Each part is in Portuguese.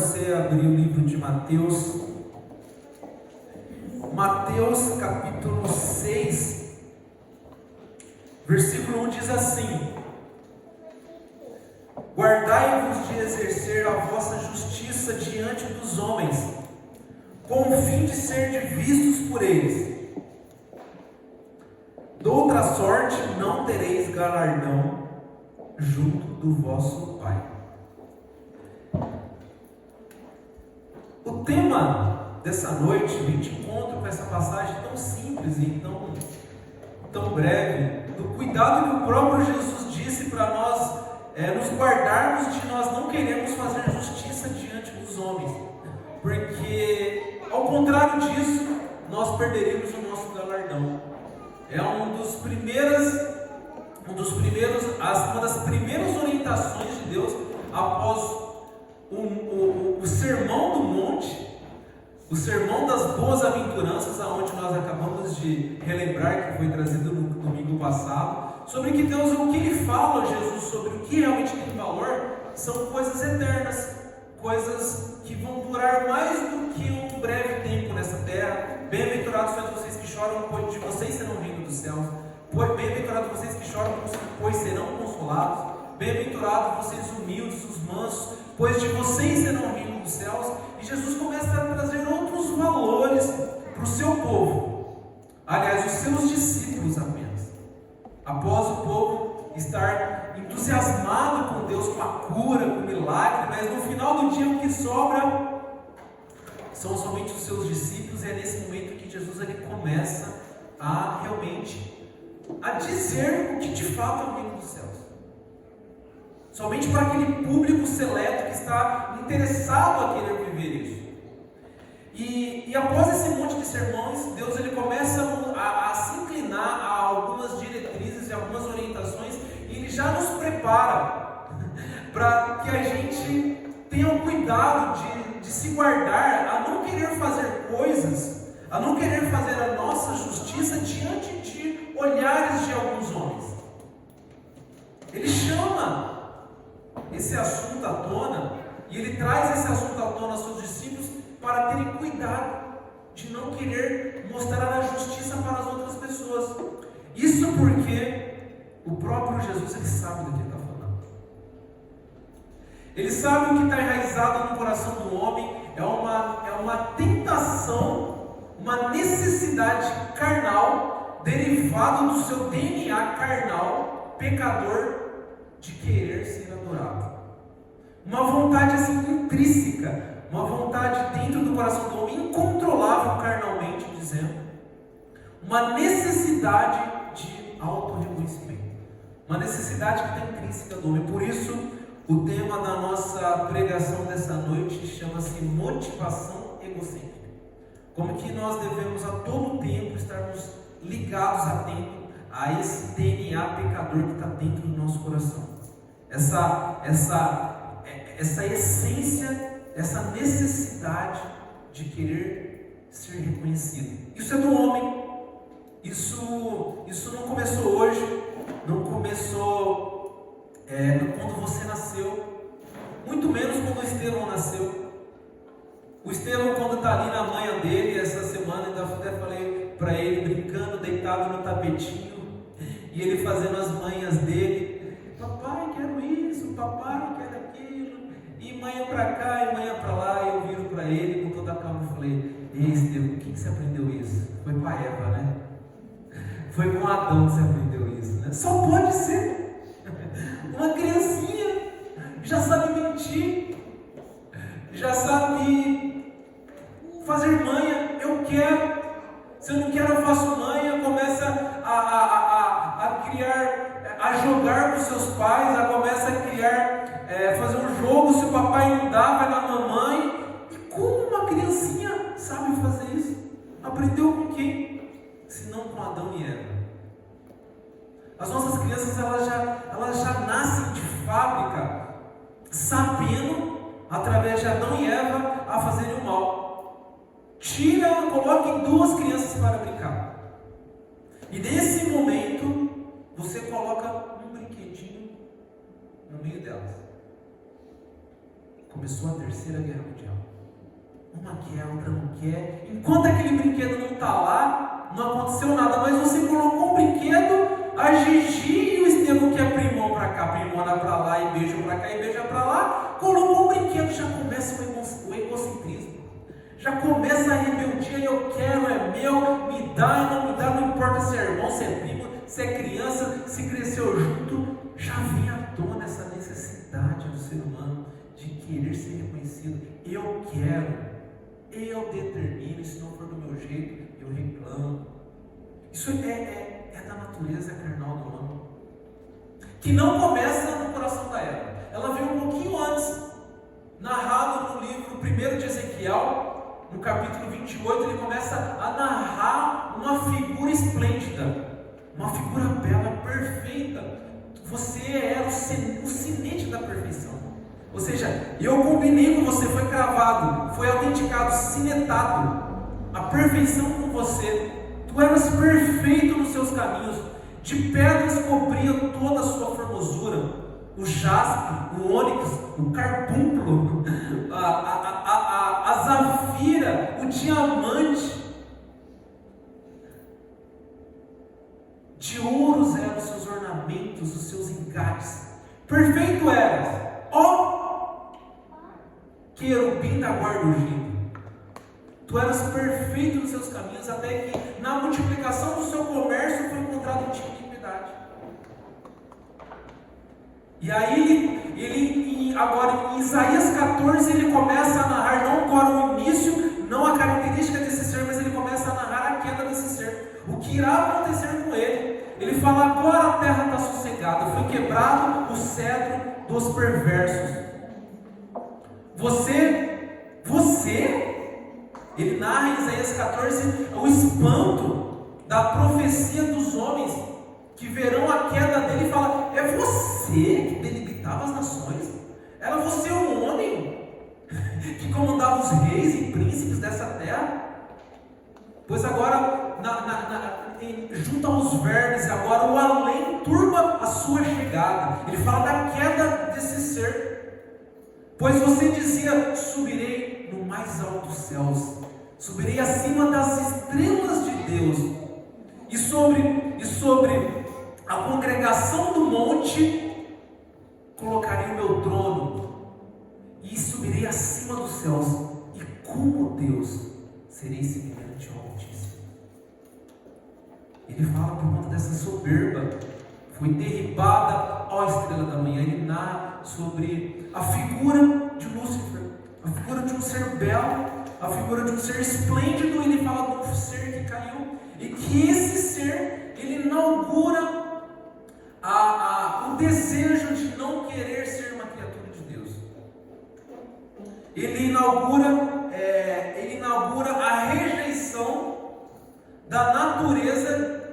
você abrir o livro de Mateus. Mateus capítulo 6, versículo 1 diz assim: guardai-vos de exercer a vossa justiça diante dos homens, com o fim de ser vistos por eles. Doutra sorte não tereis galardão junto do vosso Pai. O tema dessa noite vem de encontro com essa passagem tão simples e tão breve, do cuidado que o próprio Jesus disse para nós nos guardarmos de nós não queremos fazer justiça diante dos homens, porque ao contrário disso nós perderíamos o nosso galardão. É uma das primeiras orientações de Deus após o Sermão do Monte, o Sermão das Boas-Aventuranças, aonde nós acabamos de relembrar, que foi trazido no domingo passado, sobre que Deus, o que Ele fala, Jesus, sobre o que realmente tem valor, são coisas eternas, coisas que vão durar mais do que um breve tempo nessa terra. Bem-aventurados sois vocês que choram, pois de vocês serão o reino dos céus. Bem-aventurados vocês que choram, pois serão consolados. Bem-aventurados vocês humildes, os mansos, pois de vocês serão o reino dos céus. E Jesus começa a trazer outros valores para o seu povo. Aliás, os seus discípulos apenas. Após o povo estar entusiasmado com Deus, com a cura, com o milagre, mas no final do dia o que sobra são somente os seus discípulos. E é nesse momento que Jesus ele começa a realmente a dizer o que de fato é o reino dos céus. Somente para aquele público seleto que está interessado a querer viver isso. E após esse monte de sermões, Deus ele começa a se inclinar a algumas diretrizes e algumas orientações, e Ele já nos prepara para que a gente tenha o cuidado de se guardar, a não querer fazer coisas, a não querer fazer a nossa justiça diante de olhares de alguns homens. Ele chama esse assunto à tona, e Ele traz esse assunto à tona aos seus discípulos para terem cuidado de não querer mostrar a justiça para as outras pessoas. Isso porque o próprio Jesus ele sabe do que ele está falando. Ele sabe o que está enraizado no coração do homem é uma tentação, uma necessidade carnal derivada do seu DNA carnal, pecador, de querer ser adorado. Uma vontade assim intrínseca, uma vontade dentro do coração do homem, incontrolável carnalmente dizendo, uma necessidade de auto-reconhecimento, uma necessidade que está intrínseca do homem. Por isso, o tema da nossa pregação dessa noite chama-se motivação egocêntrica. Como que nós devemos a todo tempo estarmos ligados, atentos a esse DNA pecador que está dentro do nosso coração. Essa essência, essa necessidade de querer ser reconhecido. Isso é do homem. Isso não começou hoje, não começou quando você nasceu, muito menos quando o Estevão nasceu. O Estevão, quando está ali na manha dele, essa semana ainda até falei para ele, brincando, deitado no tapetinho, e ele fazendo as manhas dele: papai, quero isso, papai, quero aquilo, e manha para cá, e manha para lá. E eu viro para ele com toda a calma e falei: ei, Estevão, o que você aprendeu isso? Foi com a Eva, né? Foi com Adão que você aprendeu isso, né? Só pode ser. Uma criancinha já sabe mentir, já sabe fazer manha. Eu quero, se eu não quero eu faço manha. Começa a criar, a jogar com seus pais, começa a criar, fazer um jogo. Se o papai não dá, vai na mamãe. E como uma criancinha sabe fazer isso? Aprendeu com quem? Se não com Adão e Eva. As nossas crianças elas já nascem de fábrica sabendo, através de Adão e Eva, a fazerem o mal. Coloquem duas crianças para brincar, e nesse momento você coloca um brinquedinho no meio delas. Começou a Terceira Guerra Mundial. Uma quer, outra não quer. Enquanto aquele brinquedo não está lá, não aconteceu nada. Mas você colocou um brinquedo, a Gigi e o Estevão, que é primão para cá, primona para lá, e beija para cá, e beija para lá, colocou um brinquedo, já começa o egocentrismo. Já começa a rebeldia, eu quero, é meu, me dá, não me dá, não importa se é irmão, se é primo, se é criança, se cresceu junto. Já vem à tona essa necessidade do ser humano de querer ser reconhecido. Eu quero, eu determino, se não for do meu jeito, eu reclamo. Isso é da natureza carnal do homem, que não começa no coração da Eva. Ela veio um pouquinho antes, narrado no livro 1 de Ezequiel, no capítulo 28, ele começa a narrar uma figura esplêndida, uma figura bela, perfeita. Você era o sinete da perfeição. Ou seja, eu combinei com você, foi cravado, foi autenticado, sinetado a perfeição com você. Tu eras perfeito nos seus caminhos, de pedras cobriam toda a sua formosura, o jaspe, o ônix, o carbúnculo, a zafira, o diamante. De ouros eram os seus ornamentos, os seus engates. Perfeito eras, ó querubim da guarda ungido. Tu eras perfeito nos seus caminhos, até que na multiplicação do seu comércio foi encontrado um tipo de iniquidade. E aí, agora em Isaías 14, ele começa a narrar, não agora o início, não a característica desse ser, mas ele começa a narrar a queda desse ser, o que irá acontecer com ele. Ele fala: agora a terra está sossegada, foi quebrado o cedro dos perversos. Ele narra em Isaías 14 o espanto da profecia dos homens que verão a queda dele e fala: é você que delimitava as nações? Era você um homem que comandava os reis e príncipes dessa terra? Pois agora, junto aos vermes, agora o além turba a sua chegada. Ele fala da queda desse ser. Pois você dizia: subirei no mais alto dos céus, subirei acima das estrelas de Deus, e sobre a congregação do monte colocarei o meu trono, e subirei acima dos céus, e como Deus serei semelhante ao Altíssimo. Ele fala por conta dessa soberba, foi derribada a estrela da manhã. Ele narra sobre a figura de Lúcifer, a figura de um ser belo, a figura de um ser esplêndido. Ele fala de um ser que caiu, e que esse ser, ele inaugura o desejo de não querer ser uma criatura de Deus. Ele inaugura a rejeição da natureza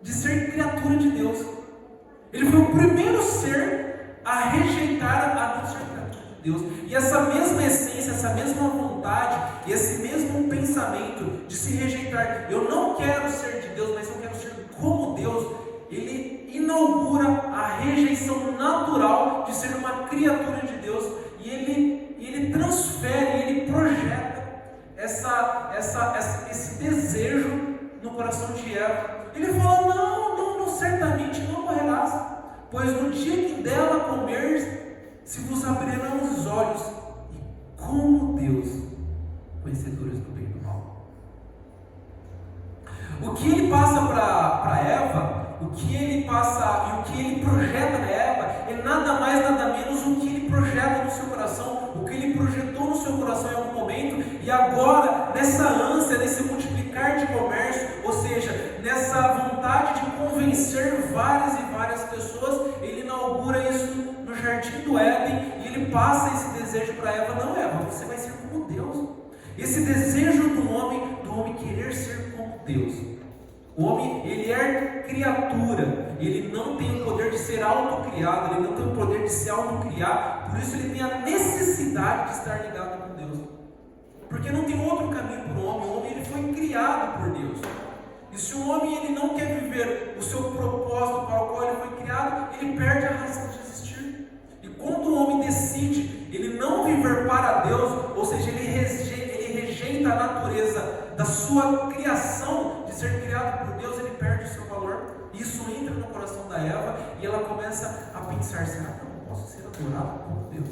de ser criatura de Deus. Ele foi o primeiro ser a rejeitar a não ser criatura de Deus. E essa mesma essência, essa mesma vontade, esse mesmo pensamento de se rejeitar, eu não quero ser de Deus, mas eu quero ser como Deus, ele inaugura a rejeição natural de ser uma criatura de Deus, e ele transfere, ele projeta esse desejo no coração de Eva. Ele fala: não, certamente não morrerás, pois no dia que dela comer, se vos abrirão os olhos, e como Deus, conhecedores do bem e do mal. O que ele passa para Eva, o que ele passa e o que ele projeta na Eva, é nada mais, nada menos o que ele projeta no seu coração, o que ele projetou no seu coração em algum momento, e agora, nessa ânsia, nesse multiplicar de comércio, ou seja, nessa vontade de convencer várias e várias pessoas, ele inaugura isso no jardim do Éden, e ele passa esse desejo para Eva: não, Eva, você vai ser como Deus. Esse desejo do homem querer ser como Deus. O homem, ele é criatura, ele não tem o poder de ser autocriado, ele não tem o poder de se autocriar, por isso ele tem a necessidade de estar ligado com Deus, porque não tem outro caminho para o homem ele foi criado por Deus, e se o homem ele não quer viver o seu propósito para o qual ele foi criado, ele perde a razão de existir. E quando o homem decide ele não para Deus, ou seja, ele rejeita a natureza da sua criação, de ser criado por Deus, ele perde o seu valor. Isso entra no coração da Eva e ela começa a pensar: será que eu não posso ser adorado por Deus?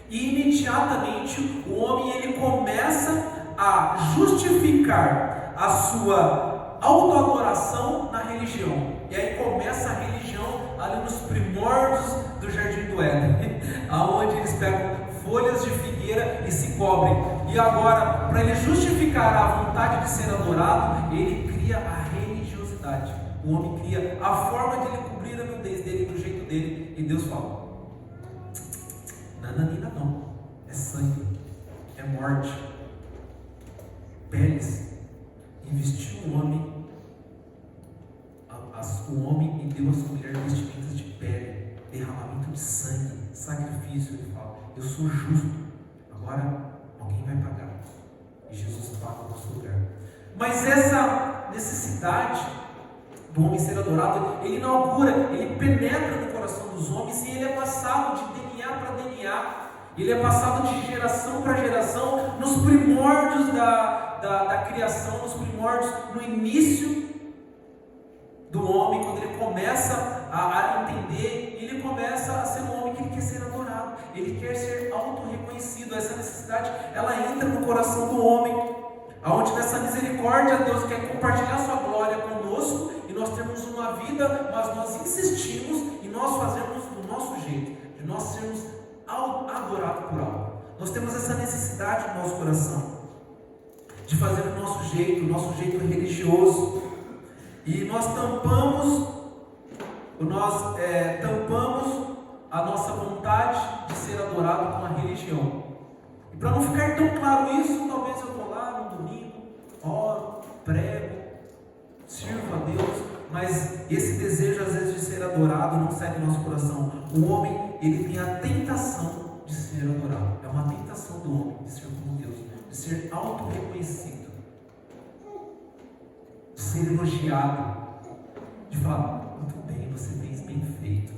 E imediatamente o homem ele começa a justificar a sua autoadoração na religião. E aí começa a religião ali nos primórdios do Jardim do Éden, aonde eles pegam folhas de figueira e se cobrem. E agora, para ele justificar a vontade de ser adorado, ele cria a religiosidade. O homem cria a forma de ele cobrir a nudez dele, do jeito dele. E Deus fala: nananina não, é sangue, é morte, peles. Investiu o homem e deu a sua mulher vestimentas de pele, derramamento de sangue, sacrifício. Ele fala: eu sou justo, agora alguém vai pagar. E Jesus paga no nosso lugar. Mas essa necessidade do homem ser adorado, ele inaugura, ele penetra no coração dos homens, e ele é passado de DNA para DNA, ele é passado de geração para geração, nos primórdios da criação, nos primórdios, no início do homem, quando ele começa a entender, ele começa a ser um homem que ele quer ser adorado, ele quer ser auto-reconhecido. Essa necessidade, ela entra no coração do homem, aonde nessa misericórdia Deus quer compartilhar sua glória conosco, e nós temos uma vida, mas nós insistimos em nós fazermos do nosso jeito, de nós sermos adorados por algo. Nós temos essa necessidade no nosso coração, de fazer do nosso jeito religioso, e nós tampamos a nossa vontade de ser adorado com a religião. E para não ficar tão claro isso, talvez eu vou lá no domingo, oro, prego, sirvo a Deus, mas esse desejo às vezes de ser adorado não sai do nosso coração. O homem, ele tem a tentação de ser adorado. É uma tentação do homem de ser como Deus, de ser auto-reconhecido, de ser elogiado, de falar: muito bem, você fez bem feito,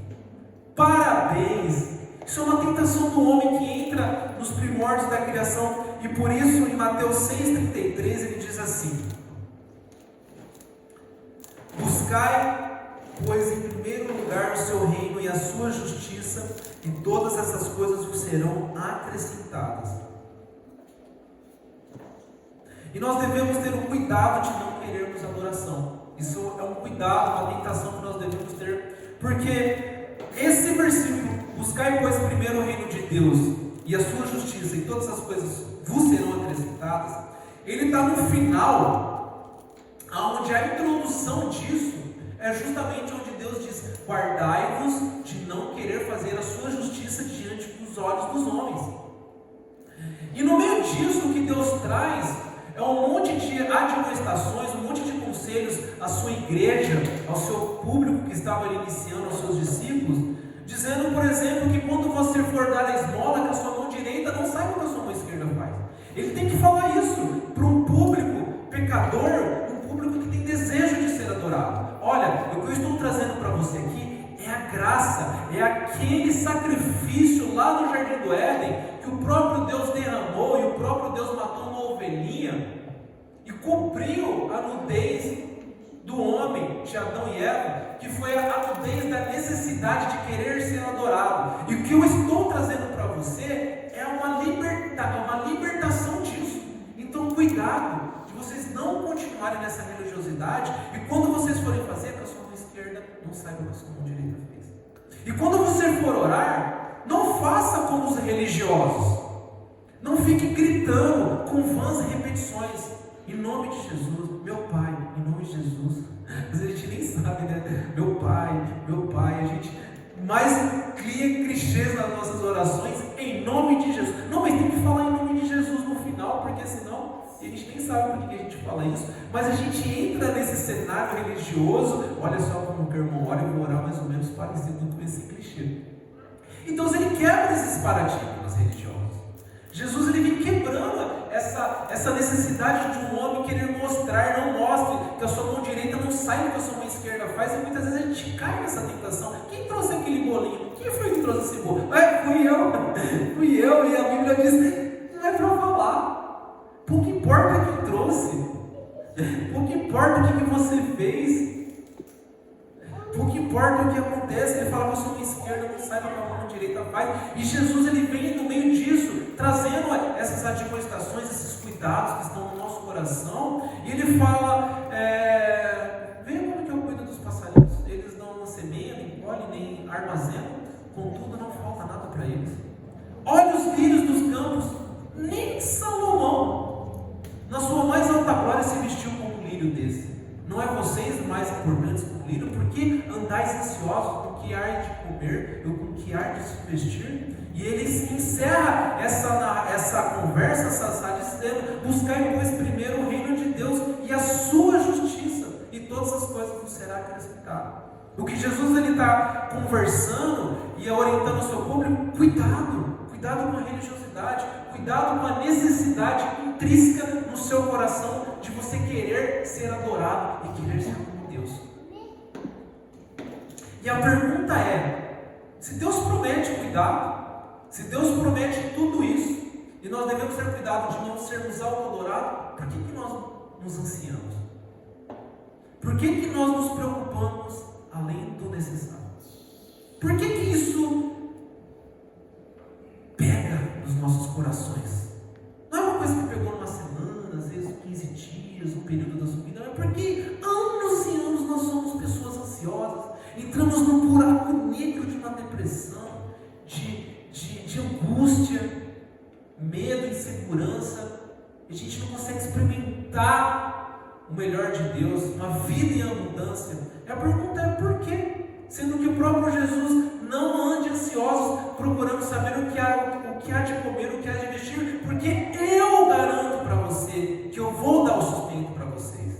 parabéns. Isso é uma tentação do homem que entra nos primórdios da criação. E por isso em Mateus 6,33 ele diz assim: buscai, pois, em primeiro lugar o seu reino e a sua justiça, e todas essas coisas vos serão acrescentadas. E nós devemos ter o cuidado de não querermos adoração. Isso é um cuidado, uma tentação que nós devemos ter, porque esse versículo: buscai, pois, primeiro o reino de Deus e a sua justiça, e todas as coisas vos serão acrescentadas, ele está no final, onde a introdução disso é justamente onde Deus diz: guardai-vos de não querer fazer a sua justiça diante dos olhos dos homens. E no meio disso, o que Deus traz é um monte de admoestações, um monte de conselhos à sua igreja, ao seu público que estava ali iniciando, aos seus discípulos, dizendo, por exemplo, que quando você for dar a esmola, que a sua mão direita não saiba o que a sua mão esquerda faz. Ele tem que falar isso para um público pecador, um público que tem desejo de ser adorado. Olha, o que eu estou trazendo para você aqui é a graça, é aquele sacrifício lá no Jardim do Éden, que o próprio Deus derramou, e o próprio Deus matou uma ovelhinha e cobriu a nudez do homem, de Adão e Eva, que foi a nudez da necessidade de querer ser adorado. E o que eu estou trazendo para você é uma libertação disso. Então cuidado de vocês não continuarem nessa religiosidade, e quando vocês forem fazer, com a sua mão esquerda não saiba o que a sua mão direita fez. E quando você for orar, não faça como os religiosos, não fique gritando com vãs repetições: em nome de Jesus, meu Pai, em nome de Jesus. Mas a gente nem sabe, né? Meu Pai, a gente mais cria clichês nas nossas orações: em nome de Jesus. Não, mas tem que falar em nome de Jesus no final, porque senão a gente nem sabe por que a gente fala isso. Mas a gente entra nesse cenário religioso. Olha só como o irmão ora, eu vou orar mais ou menos parecido com esse clichê. Então ele quebra esses paradigmas religiosos. Jesus ele vem quebrando essa necessidade de um homem querer mostrar, não mostre, que a sua mão direita não saiba o que a sua mão esquerda faz, e muitas vezes a gente cai nessa tentação. Quem trouxe aquele bolinho? Quem foi que trouxe esse bolo? Fui eu, e a Bíblia diz, não é para falar. Pouco importa quem trouxe. Pouco importa o que você fez. Pouco importa o que acontece. Ele fala que a sua mão esquerda não saiba que a mão direita faz. E Jesus, ele vem no meio disso, trazendo essas admoestações, esses cuidados que estão no nosso coração. E ele fala, veja como que eu cuido dos passarinhos. Eles não semeiam, nem colhem, nem armazenam, contudo não falta nada para eles. Olha os lírios dos campos. Nem Salomão, na sua mais alta glória, se vestiu como um lírio desse. Não é vocês mais importantes que o lírio? Porque andais ansiosos com que há de comer ou com que há de se vestir? E ele encerra essa conversa, essa dizendo: buscai, pois, primeiro o reino de Deus e a sua justiça, e todas as coisas vos serão acrescentadas. O que Jesus está conversando e orientando o seu público: cuidado com a religiosidade, cuidado com a necessidade intrínseca no seu coração de você querer ser adorado e querer ser como Deus. E a pergunta é: se Deus promete cuidado, se Deus promete tudo isso, e nós devemos ter cuidado de não sermos autoadorados, por que nós nos ansiamos? Por que nós nos preocupamos além do necessário? Por que isso pega nos nossos corações? Não é uma coisa que pegou numa semana, às vezes 15 dias, um período da sua vida. Não é porque anos e anos nós somos pessoas ansiosas, entramos num buraco negro de uma depressão, de angústia, medo, insegurança, e a gente não consegue experimentar o melhor de Deus, uma vida em abundância. E a pergunta é: por quê? Sendo que o próprio Jesus não ande ansiosos procurando saber o que há de comer, o que há de vestir, porque eu garanto para você que eu vou dar o sustento para vocês.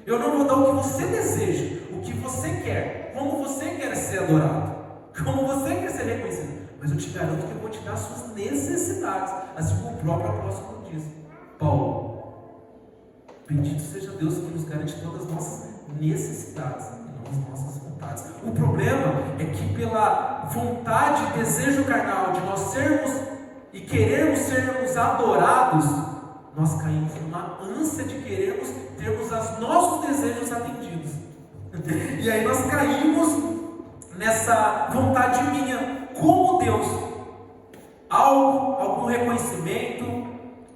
Eu não vou dar o que você deseja, o que você quer, como você quer ser adorado, como você quer ser reconhecido, mas eu te garanto que eu vou te dar as suas necessidades, assim como o próprio apóstolo diz, Paulo: bendito seja Deus que nos garante todas as nossas necessidades e não as nossas vontades. O problema é que pela vontade e desejo carnal de nós sermos e querermos sermos adorados, nós caímos numa ânsia de querermos termos os nossos desejos atendidos. E aí nós caímos nessa vontade minha, como Deus, algum reconhecimento,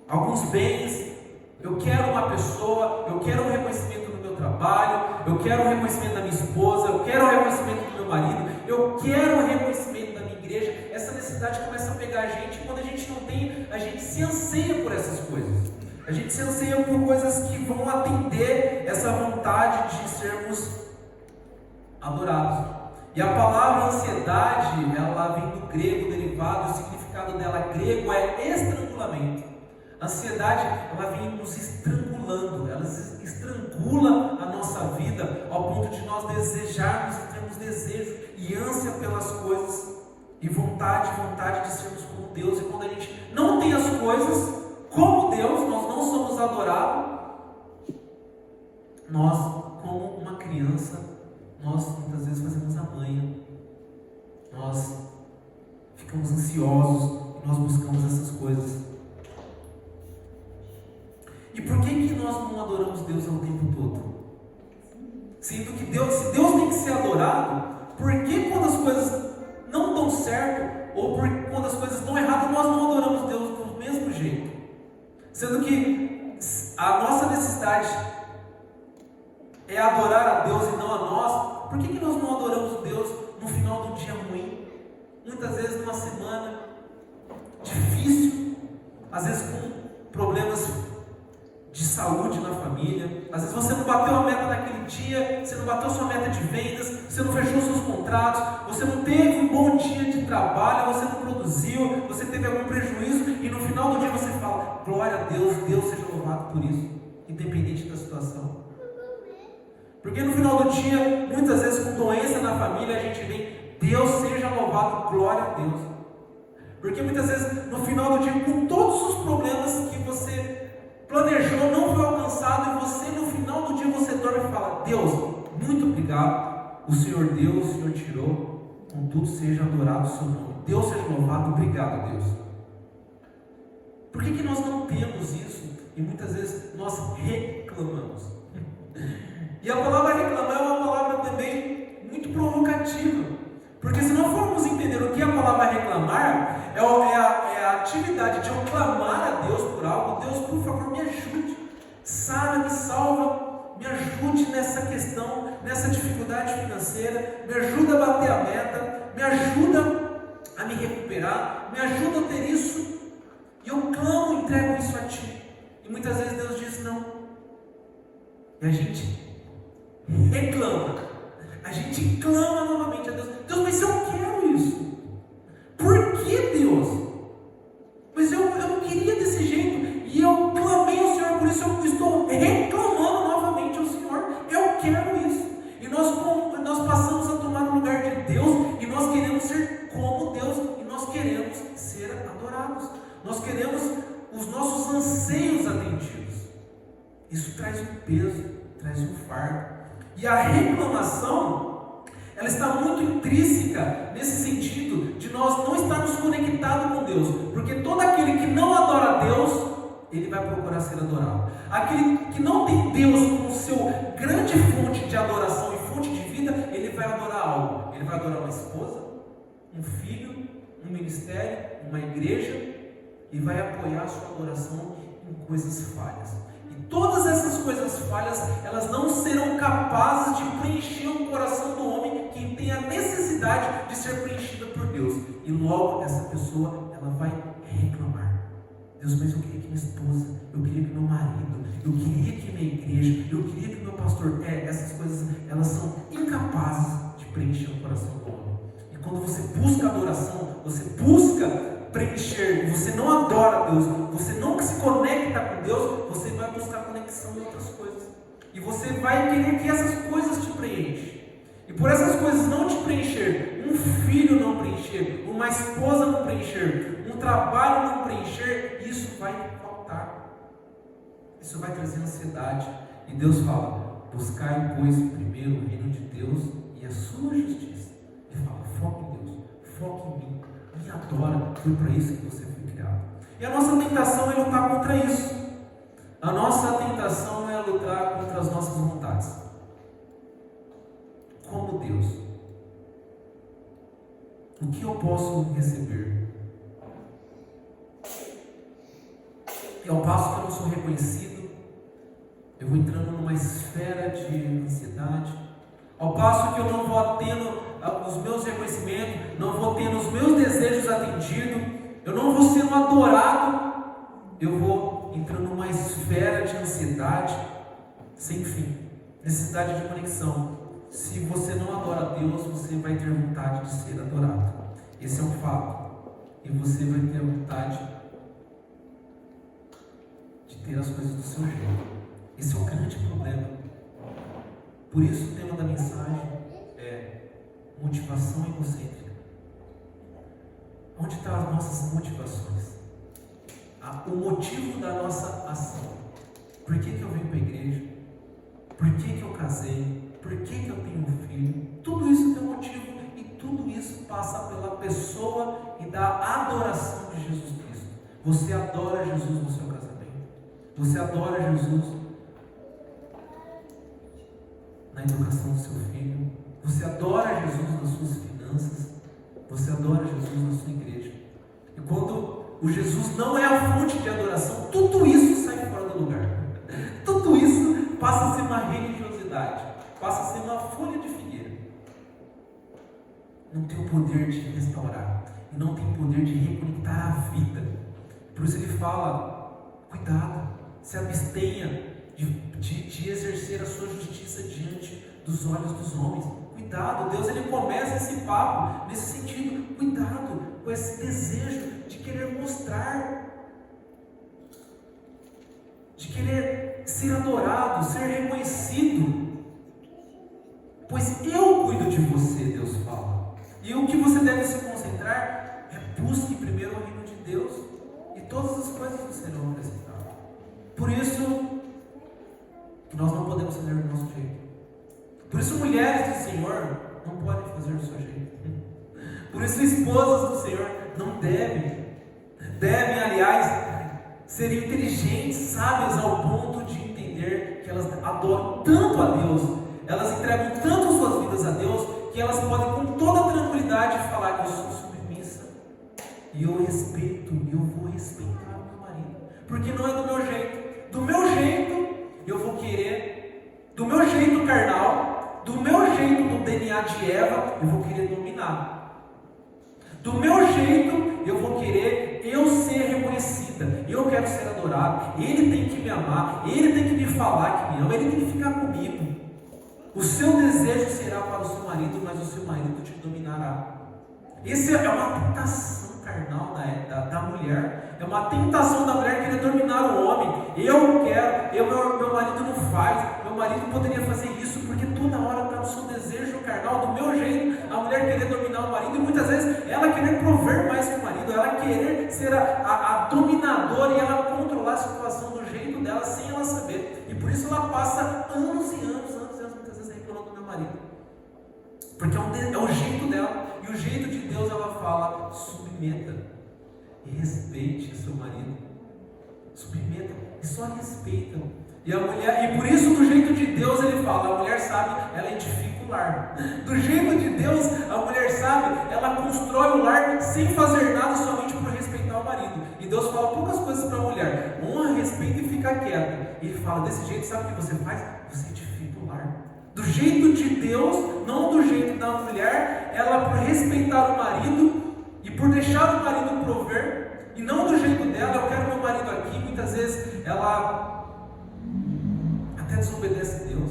alguns bens. Eu quero uma pessoa, eu quero um reconhecimento no meu trabalho, eu quero um reconhecimento da minha esposa, eu quero um reconhecimento do meu marido, eu quero um reconhecimento da minha igreja. Essa necessidade começa a pegar a gente, e quando a gente não tem, a gente se anseia por essas coisas. A gente se anseia por coisas que vão atender essa vontade de sermos adorados. E a palavra ansiedade, ela vem do grego derivado, o significado dela grego é estrangulamento. A ansiedade, ela vem nos estrangulando, ela estrangula a nossa vida ao ponto de nós desejarmos e termos desejo e ânsia pelas coisas e vontade de sermos como Deus. E quando a gente não tem as coisas como Deus, nós não somos adorados. Nós, como uma criança, nós muitas vezes fazemos a manha, nós ficamos ansiosos e nós buscamos essas coisas. E por que nós não adoramos Deus ao tempo todo? Sendo que se Deus tem que ser adorado, por que quando as coisas não dão certo, ou quando as coisas estão erradas, nós não adoramos Deus do mesmo jeito? Sendo que a nossa necessidade é adorar a Deus e não a nós, por que nós não adoramos Deus no final do dia ruim? Muitas vezes numa semana difícil, às vezes com problemas de saúde na família, às vezes você não bateu a meta naquele dia, você não bateu sua meta de vendas, você não fechou seus contratos, você não teve um bom dia de trabalho, você não produziu, você teve algum prejuízo, e no final do dia você fala: glória a Deus, Deus seja louvado por isso, independente da situação. Porque no final do dia, muitas vezes com doença na família, a gente vem: Deus seja louvado, glória a Deus. Porque muitas vezes no final do dia, com todos os problemas que você planejou, não foi alcançado, e você no final do dia você dorme e fala: Deus, muito obrigado, o Senhor deu, o Senhor tirou, contudo seja adorado o seu nome. Deus seja louvado, obrigado, Deus. Por que nós não temos isso? E muitas vezes nós reclamamos. E a palavra reclamar é uma palavra também muito provocativa. Porque se não formos entender o que é a palavra reclamar, é a atividade de eu clamar a Deus por algo. Deus, por favor, me ajude. Sara, me salva, me ajude nessa questão, nessa dificuldade financeira, me ajuda a bater a meta, me ajuda a me recuperar, me ajuda a ter isso. E eu clamo, entrego isso a Ti. E muitas vezes Deus diz não. E a gente reclama. A gente clama novamente a Deus. Deus, mas eu quero isso. Por que, Deus? Mas eu não queria desse jeito. E eu clamei ao Senhor, por isso eu estou reclamando novamente ao Senhor. Eu quero isso. E nós passamos a tomar o lugar de Deus. E nós queremos ser como Deus. E nós queremos ser adorados. Nós queremos os nossos anseios atendidos. Isso traz um peso, traz um fardo. E a reclamação, ela está muito intrínseca nesse sentido de nós não estarmos conectados com Deus. Porque todo aquele que não adora a Deus, ele vai procurar ser adorado. Aquele que não tem Deus como seu grande fonte de adoração e fonte de vida, ele vai adorar algo. Ele vai adorar uma esposa, um filho, um ministério, uma igreja, e vai apoiar a sua adoração em coisas falhas. E todas essas coisas falhas, elas não serão capazes de preencher o coração do homem que tem a necessidade de ser preenchida por Deus. E logo essa pessoa, ela vai reclamar. Deus, mas eu queria que minha esposa, eu queria que meu marido, eu queria que minha igreja, eu queria que meu pastor. Essas coisas, elas são incapazes de preencher o coração do homem. E quando você busca adoração, você busca preencher, você não adora Deus, você não se conecta com Deus, você vai buscar conexão em outras coisas. E você vai querer que essas coisas te preenchem. E por essas coisas não te preencher, um filho não preencher, uma esposa não preencher, um trabalho não preencher, isso vai faltar. Isso vai trazer ansiedade. E Deus fala: buscai, pois, primeiro o reino de Deus e a sua justiça. Ele fala: foque em Deus, foque em mim, me adora. Foi para isso que você foi criado. E a nossa tentação é lutar contra isso. A nossa tentação é lutar contra as nossas vontades. Como Deus, o que eu posso receber? E ao passo que eu não sou reconhecido, eu vou entrando numa esfera de ansiedade. Ao passo que eu não vou tendo os meus reconhecimentos, não vou tendo os meus desejos atendidos, eu não vou sendo adorado, eu vou entrando numa esfera de ansiedade sem fim, necessidade de conexão. Se você não adora a Deus, você vai ter vontade de ser adorado. Esse é um fato. E você vai ter vontade de ter as coisas do seu jeito. Esse é o grande problema. Por isso o tema da mensagem é motivação egocêntrica. Onde estão as nossas motivações? O motivo da nossa ação. Por que eu venho para a igreja? Por que eu casei? Por que eu tenho um filho? Tudo isso tem um motivo. E tudo isso passa pela pessoa e da adoração de Jesus Cristo. Você adora Jesus no seu casamento. Você adora Jesus na educação do seu filho. Você adora Jesus nas suas finanças. Você adora Jesus na sua igreja. E quando o Jesus não é a fonte de adoração, tudo isso sai fora do lugar. Tudo isso passa a ser uma religiosidade, passa a ser uma folha de figueira. Não tem o poder de restaurar, e não tem o poder de reconectar a vida. Por isso ele fala: cuidado, se abstenha de exercer a sua justiça diante dos olhos dos homens. Cuidado, Deus ele começa esse papo nesse sentido. Cuidado com esse desejo de querer mostrar, de querer ser adorado, ser reconhecido. Pois eu cuido de você, Deus fala. E o que você deve se concentrar é: busque primeiro o reino de Deus, e todas as coisas serão acrescentadas. Por isso que nós não podemos fazer do nosso jeito. Por isso mulheres do Senhor não podem fazer do seu jeito. Por isso, esposas do Senhor não devem, aliás, ser inteligentes, sábias ao ponto de entender que elas adoram tanto a Deus, elas entregam tanto suas vidas a Deus, que elas podem com toda tranquilidade falar que eu sou submissa, e eu respeito, e eu vou respeitar o meu marido, porque não é do meu jeito. Do meu jeito, eu vou querer, do meu jeito carnal, do meu jeito do DNA de Eva, eu vou querer dominar. Do meu jeito, eu vou querer eu ser reconhecida, eu quero ser adorado, ele tem que me amar, ele tem que me falar que me ama, ele tem que ficar comigo. O seu desejo será para o seu marido, mas o seu marido te dominará. Essa é uma tentação carnal da mulher, é uma tentação da mulher querer dominar o homem. Eu quero, meu marido não faz, meu marido poderia fazer isso, porque toda hora está no seu desejo carnal, do meu jeito, a mulher querer dominar o marido, e muitas vezes ela querer prover mais que o marido, ela querer ser a dominadora e ela controlar a situação do jeito dela sem ela saber, e por isso ela passa anos e anos, muitas vezes reclamando do meu marido, porque é o jeito dela, e o jeito de Deus. Ela fala: submeta e respeite seu marido, submeta e só respeita. E a mulher, e por isso, do jeito de Deus, ele fala: a mulher sabe, ela edifica o lar. Do jeito de Deus, a mulher sabe, ela constrói o lar sem fazer nada, somente por respeitar o marido. E Deus fala poucas coisas para a mulher: honra, respeita e fica quieta. E ele fala: desse jeito, sabe o que você faz? Você edifica o lar. Do jeito de Deus, não do jeito da mulher, ela por respeitar o marido e por deixar o marido prover, e não do jeito dela: eu quero meu marido aqui. Muitas vezes ela até desobedece a Deus,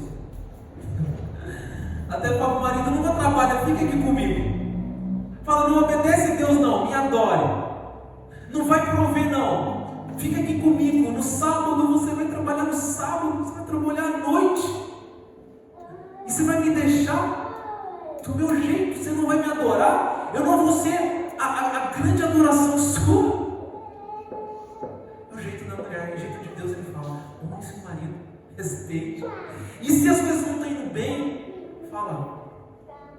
até fala: o marido nunca trabalha, fica aqui comigo. Fala: não obedece a Deus não, me adore, não vai prover não, fica aqui comigo. No sábado você vai trabalhar, no sábado você vai trabalhar à noite, e você vai me deixar do meu jeito, você não vai me adorar, eu não vou ser a grande adoração sua. É o jeito da mulher, é o jeito de Deus. Ele fala: honre seu marido, respeite. E se as coisas não estão indo bem, fala: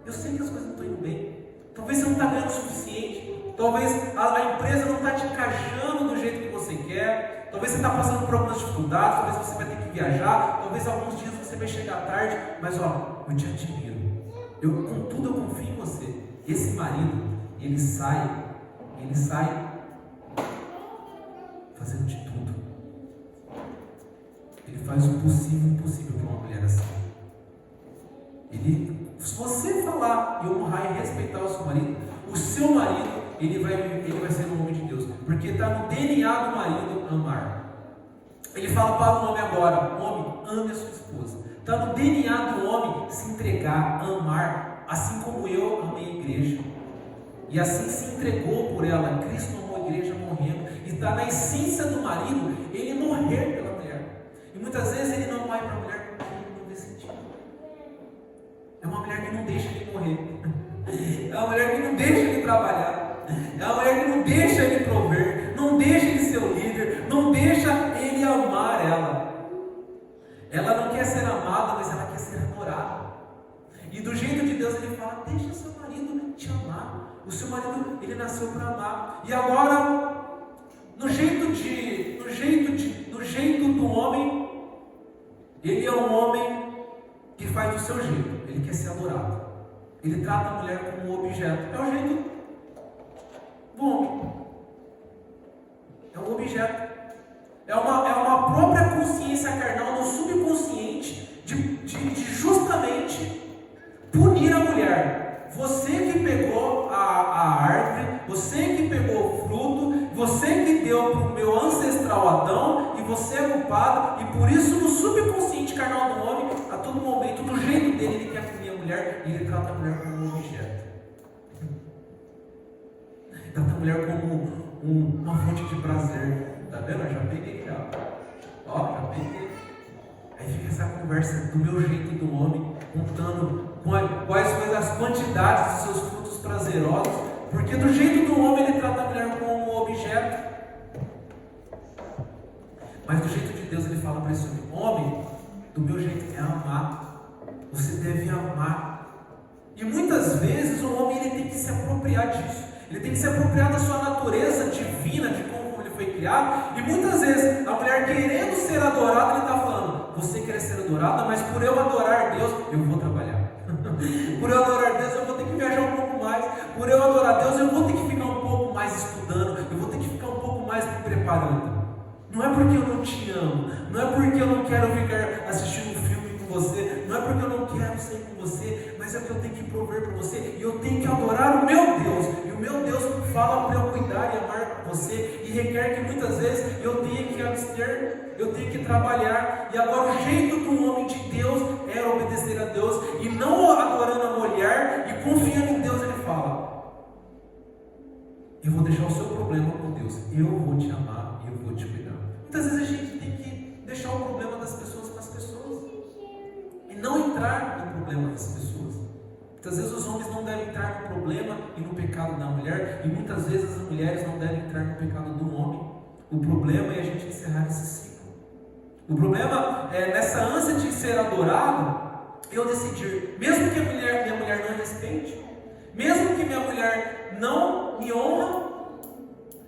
eu sei que as coisas não estão indo bem, talvez você não está ganhando o suficiente, talvez a empresa não está te encaixando do jeito que você quer, talvez você está passando por algumas dificuldades, talvez você vai ter que viajar, talvez alguns dias você vai chegar tarde, mas eu te admiro, contudo eu confio em você. Esse marido, ele sai fazendo de tudo, ele faz o possível e o impossível para uma mulher assim. Se você falar e honrar e respeitar o seu marido, ele vai ser um homem de Deus, porque está no DNA do marido amar. Ele fala para o homem agora: homem, ame a sua esposa. Está no DNA do homem se entregar, amar, assim como eu amei a igreja, e assim se entregou por ela. Cristo amou a igreja morrendo, e está na essência do marido ele morrer pela mulher. E muitas vezes ele não vai para a mulher porque ele não vê sentido. É uma mulher que não deixa ele morrer, é uma mulher que não deixa ele trabalhar, é uma mulher que não deixa ele prover, não deixa ele ser o líder, não deixa ele amar ela. Ela não quer ser amada, mas ela quer ser adorada. E do jeito de Deus ele fala: deixa seu marido te amar. O seu marido, ele nasceu para amar. E agora, no jeito do homem, ele é um homem que faz do seu jeito. Ele quer ser adorado. Ele trata a mulher como um objeto. É o jeito do homem. É um objeto. É uma própria consciência carnal no subconsciente de justamente punir a mulher. Você que pegou a árvore, você que pegou o fruto, você que deu para o meu ancestral Adão, e você é culpado, e por isso no subconsciente carnal do homem, a todo momento, do jeito dele, ele quer punir a mulher, e ele trata a mulher como um objeto. Trata a mulher como uma fonte de prazer. Tá vendo? Eu já peguei já. Já peguei. Aí fica essa conversa do meu jeito do homem, contando quais foram as quantidades dos seus frutos prazerosos, porque do jeito do homem ele trata a mulher como um objeto. Mas do jeito de Deus ele fala para esse homem: do meu jeito é amar. Você deve amar. E muitas vezes o homem ele tem que se apropriar apropriar disso. Ele tem que se apropriar da sua natureza divina, de como ele foi criado. E muitas vezes, a mulher querendo ser adorada, ele está falando: você quer ser adorada, mas por eu adorar Deus, eu vou trabalhar. Por eu adorar Deus, eu vou ter que viajar um pouco mais. Por eu adorar Deus, eu vou ter que ficar um pouco mais estudando. Eu vou ter que ficar um pouco mais me preparando. Não é porque eu não te amo, não é porque eu não quero ficar assistindo um filme com você, não é porque eu não quero sair com você, mas é que eu tenho que prover para você, e eu tenho que adorar o meu Deus, e o meu Deus fala para eu cuidar e amar você, e requer que muitas vezes eu tenha que abster, eu tenho que trabalhar. E agora o jeito do homem de Deus é obedecer a Deus, e não adorando a mulher e confiando em Deus. Ele fala: eu vou deixar o seu problema com Deus, eu vou te amar e eu vou te cuidar. Muitas vezes a gente tem que deixar o problema das pessoas com as pessoas e não entrar no problema das pessoas. Muitas vezes os homens não devem entrar no problema e no pecado da mulher, e muitas vezes as mulheres não devem entrar no pecado do homem. O problema é a gente encerrar esse ciclo. O problema é, nessa ânsia de ser adorado, eu decidir, mesmo que minha mulher não respeite, mesmo que minha mulher não me honra,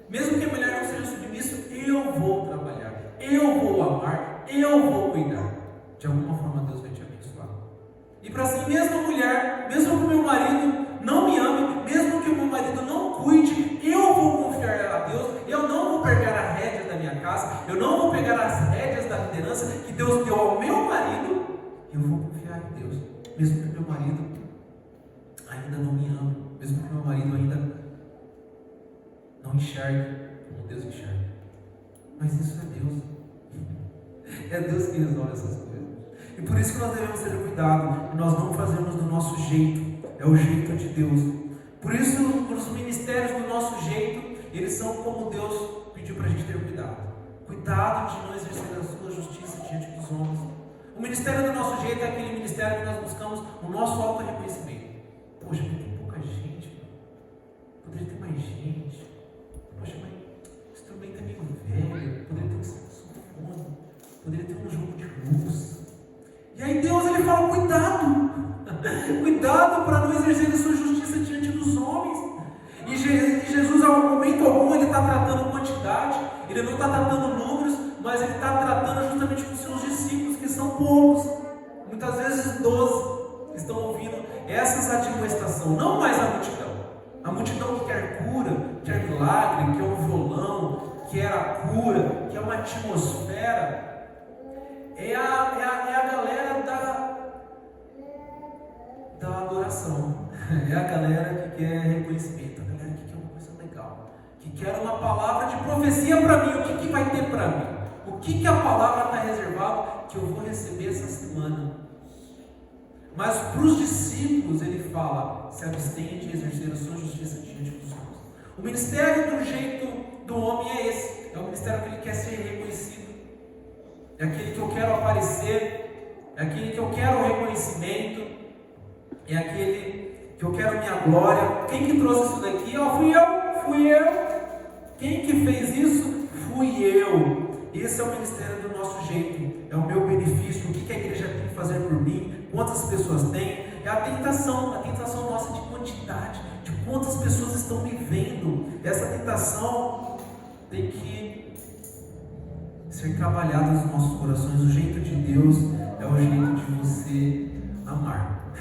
mesmo que a mulher não seja submissa, eu vou trabalhar, eu vou amar, eu vou cuidar. De alguma forma Deus vai te abençoar. E para si mesmo, mulher, mesmo que o meu marido não me ame, mesmo que o meu marido não cuide, eu vou confiar a Deus. Eu não vou pegar a rédea da minha casa, eu não vou pegar as rédeas da liderança que Deus deu ao meu marido. Eu vou confiar em Deus, mesmo que o meu marido ainda não me ame, mesmo que o meu marido ainda não enxergue como Deus enxerga. Mas isso é Deus. É Deus que resolve essas coisas. E por isso que nós devemos ter cuidado e nós não fazemos do nosso jeito. É o jeito de Deus. Por isso os ministérios do nosso jeito, eles são como Deus pediu para a gente ter cuidado. Cuidado de não exercer a sua justiça diante dos homens. O ministério do nosso jeito é aquele ministério que nós buscamos o nosso auto-reconhecimento. Poxa, tem pouca gente. Poderia ter mais gente. Poxa, mas o instrumento é meio velho, poderia ter um saxofone, poderia ter um jogo de luz. E aí Deus, ele fala: cuidado, cuidado para não exercer a sua justiça diante dos homens. E Jesus, ao momento algum, ele está tratando quantidade, ele não está tratando números, mas ele está tratando justamente com os seus discípulos, que são poucos, muitas vezes 12, que estão ouvindo essas admoestações, não mais a multidão. A multidão que quer cura, quer milagre, quer um violão, quer a cura, quer uma atmosfera. É a galera da adoração. É a galera que quer reconhecimento, a galera que quer uma coisa legal, que quer uma palavra de profecia para mim. O que vai ter para mim? O que a palavra está reservada que eu vou receber essa semana? Mas para os discípulos ele fala: se abstenha de exercer a sua justiça diante dos homens. O ministério do jeito do homem é esse. É o ministério que ele quer ser reconhecido. É aquele que eu quero aparecer. É aquele que eu quero o reconhecimento. É aquele que eu quero minha glória. Quem que trouxe isso daqui? Fui eu. Quem que fez isso? Fui eu. Esse é o ministério do nosso jeito. É o meu benefício. O que a igreja tem que fazer por mim? Quantas pessoas têm? É a tentação nossa de quantidade, de quantas pessoas estão me vendo. Essa tentação tem que ser trabalhada nos nossos corações. O jeito de Deus é o jeito de você amar.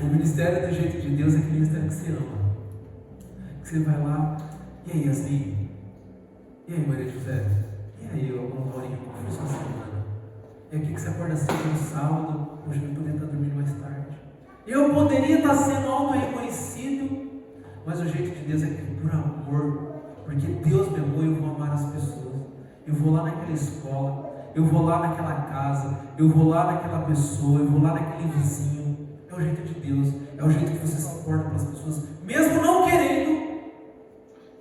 O ministério do jeito de Deus é aquele ministério que você ama. Que você vai lá: e aí, Yasmin? E aí, Maria José? E aí, Maurinho, como foi sua semana? E aqui que você acorda cedo no sábado, hoje eu poderia estar dormindo mais tarde. Eu poderia estar sendo auto-reconhecido, mas o jeito de Deus é que por amor, porque Deus me amou, eu vou amar as pessoas. Eu vou lá naquela escola, eu vou lá naquela casa, eu vou lá naquela pessoa, eu vou lá naquele vizinho. É o jeito de Deus, é o jeito que você se importa para as pessoas, mesmo não querendo.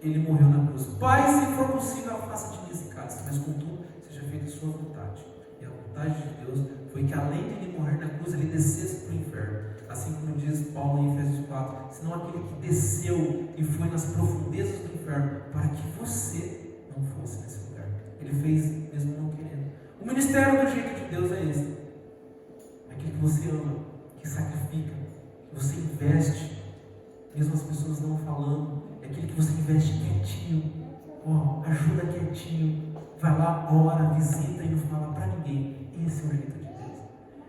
Ele morreu na cruz. Pai, se for possível, faça de mim esse cálice, mas contudo, seja feita a sua vontade. E a vontade de Deus foi que, além de ele morrer na cruz, ele descesse para o inferno. Assim como diz Paulo em Efésios 4, senão aquele que desceu e foi nas profundezas do inferno, para que você não fosse nesse lugar. Ele fez mesmo não querendo. O ministério do jeito de Deus é esse. É aquele que você ama, que sacrifica, que você investe, mesmo as pessoas não falando. quietinho, ó, ajuda quietinho, vai lá, ora, visita e não fala para ninguém. Esse é o jeito de Deus.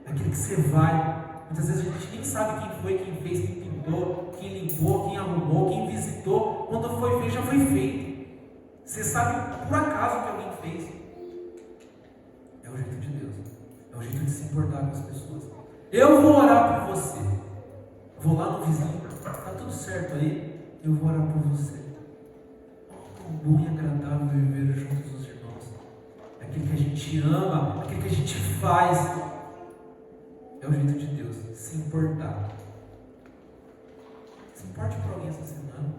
É aquele que você vai. Muitas vezes a gente nem sabe quem foi, quem fez, quem pintou, quem limpou, quem arrumou, quem visitou. Quando foi feito, já foi feito. Você sabe por acaso que alguém fez. É o jeito de Deus. É o jeito de se importar com as pessoas. Eu vou orar por você. Vou lá no vizinho. Tá tudo certo aí? Eu vou orar por você. Quão bom e agradável viver juntos os irmãos. É aquilo que a gente ama, aquilo que a gente faz. É o jeito de Deus. Se importar. Se importe por alguém essa semana.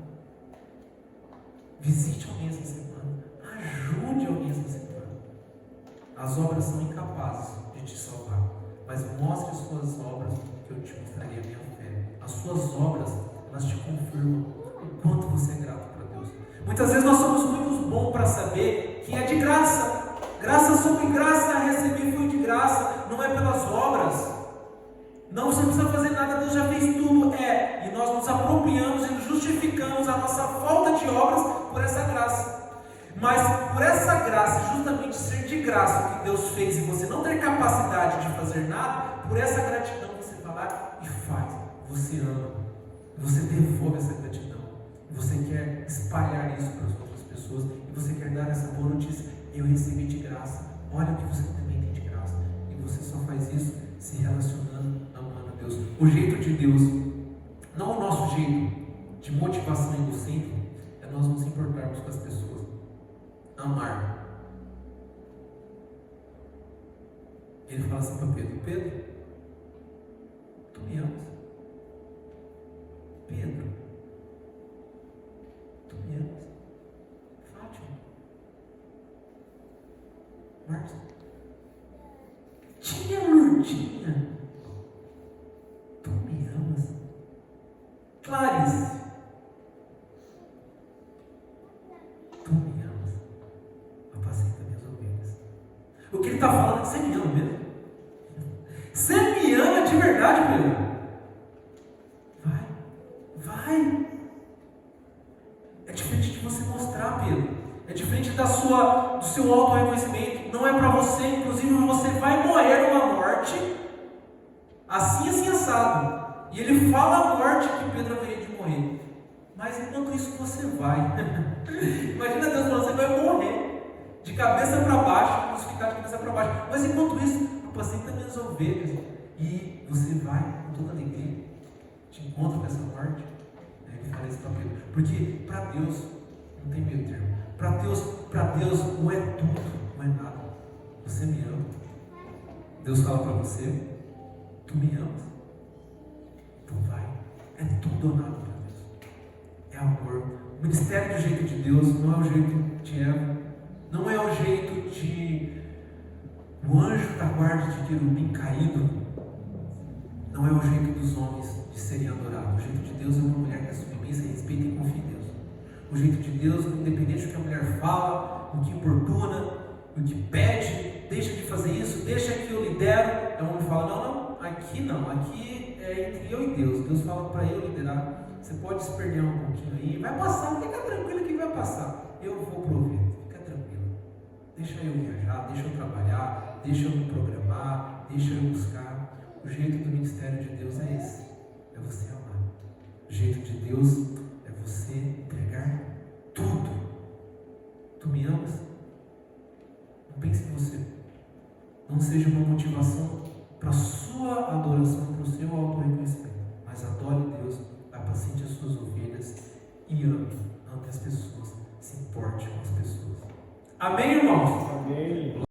Visite alguém essa semana. Ajude alguém essa semana. As obras são incapazes de te salvar. Mas mostre as suas obras, que eu te mostraria a minha fé. As suas obras, elas te confirmam o quanto você é grato para Deus. Muitas vezes nós somos muito bons para saber que é de graça. Graça sobre graça, receber foi de graça. Não é pelas obras. Não, você não precisa fazer nada, Deus já fez tudo. E nós nos apropriamos e justificamos a nossa falta de obras por essa graça. Mas por essa graça, justamente ser de graça o que Deus fez e você não ter capacidade de fazer nada, por essa gratidão você vai lá e faz. Você ama, você devolve essa gratidão. Você quer espalhar isso para as outras pessoas e você quer dar essa boa notícia. Eu recebi de graça, olha o que você também tem de graça. E você só faz isso se relacionando, amando a Deus. O jeito de Deus, não o nosso jeito de motivação egocêntrica, é nós nos importarmos com as pessoas. Amar. Ele fala assim para Pedro: Pedro, tu me amas? Pedro, tu me amas? Fátima, Márcia, tia Lourdinha, tu me amas? Clarice, tu me amas? Apacenta minhas ovelhas. O que ele está falando é que você me ama mesmo? Você me ama de verdade, Pedro? Vai. É diferente de você mostrar, Pedro. É diferente do seu auto-reconhecimento. Não é para você, inclusive você vai morrer numa morte assim assado. E ele fala a morte que Pedro haveria de morrer. Mas enquanto isso você vai. Imagina Deus falando, você vai morrer de cabeça para baixo, crucificado de cabeça para baixo. Mas enquanto isso, apacenta minhas ovelhas. E você vai com toda alegria, te encontra com essa morte. Ele fala isso para Pedro. Porque para Deus não tem meio termo. Para Deus não é tudo, não é nada. Você me ama. Deus fala para você: tu me amas. Então vai. É tudo ou nada para Deus. É amor. O ministério do jeito de Deus não é o jeito de Eva. Não é o jeito de o anjo da guarda de querubim caído. Não é o jeito dos homens de serem adorados. O jeito de Deus é uma mulher que é submissa, respeita e confia em Deus. O jeito de Deus, independente do que a mulher fala, o que importuna, o que pede, deixa de fazer isso, deixa que eu lidero. Então o homem fala: não, aqui é entre eu e Deus. Deus fala para eu liderar. Você pode se perder um pouquinho aí, vai passar, fica tranquilo que vai passar. Eu vou prover, fica tranquilo. Deixa eu viajar, deixa eu trabalhar, deixa eu me programar, deixa eu buscar. O jeito do ministério de Deus é esse, é você amar. O jeito de Deus é você entregar tudo. Tu me amas? Não pense em você. Não seja uma motivação para a sua adoração, para o seu auto-reconhecimento. Mas adore Deus, apacente as suas ovelhas e ame as pessoas, se importe com as pessoas. Amém, irmãos? Amém.